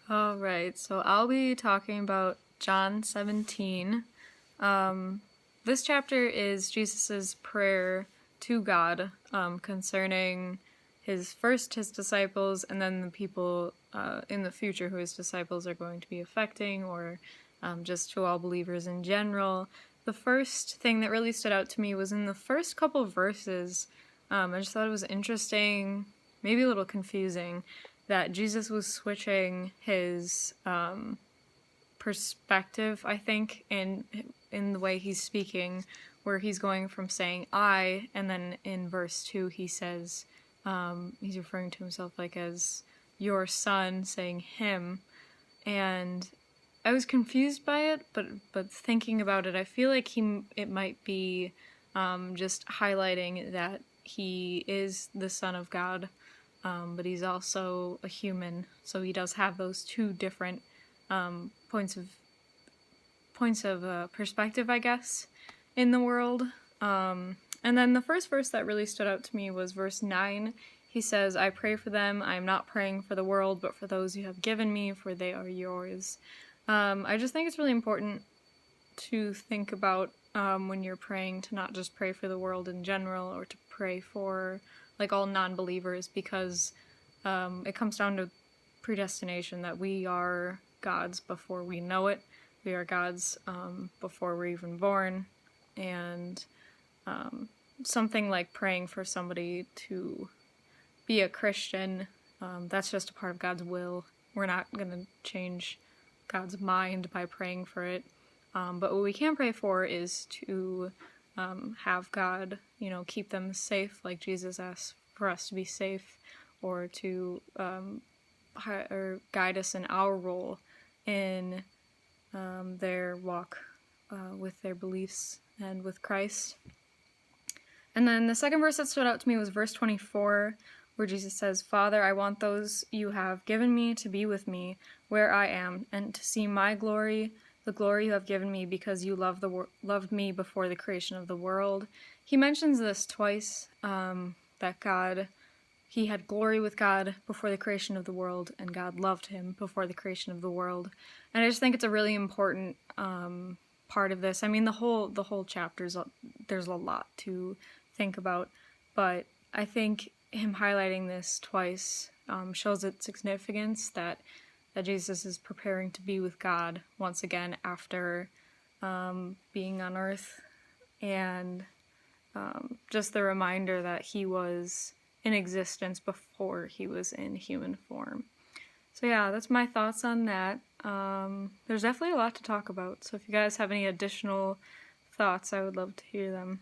All right, so I'll be talking about John 17. This chapter is Jesus's prayer to God concerning his disciples, and then the people in the future who his disciples are going to be affecting, or just to all believers in general. The first thing that really stood out to me was in the first couple of verses. I just thought it was interesting, maybe a little confusing, that Jesus was switching his perspective, I think, in the way he's speaking, where he's going from saying I, and then in verse 2 he says, he's referring to himself like as your son, saying him, and I was confused by it, but thinking about it, I feel like it might be just highlighting that he is the Son of God, but he's also a human, so he does have those two different points of perspective, I guess, in the world. And then the first verse that really stood out to me was verse 9. He says, "I pray for them. I am not praying for the world, but for those you have given me, for they are yours." I just think it's really important to think about when you're praying, to not just pray for the world in general, or to pray for like all non-believers, because it comes down to predestination, that we are God's before we know it. We are God's before we're even born, and something like praying for somebody to be a Christian, that's just a part of God's will. We're not going to change God's mind by praying for it. But what we can pray for is to have God, keep them safe, like Jesus asked for us to be safe, or to or guide us in our role in their walk with their beliefs and with Christ. And then the second verse that stood out to me was verse 24, where Jesus says, "Father, I want those you have given me to be with me where I am, and to see my glory, the glory you have given me, because you loved me before the creation of the world." He mentions this twice, that he had glory with God before the creation of the world, and God loved him before the creation of the world. And I just think it's a really important part of this. I mean, the whole chapter, there's a lot to think about, but I think him highlighting this twice shows its significance, that Jesus is preparing to be with God once again after being on earth, and just the reminder that he was in existence before he was in human form. So yeah, that's my thoughts on that. There's definitely a lot to talk about, so if you guys have any additional thoughts, I would love to hear them.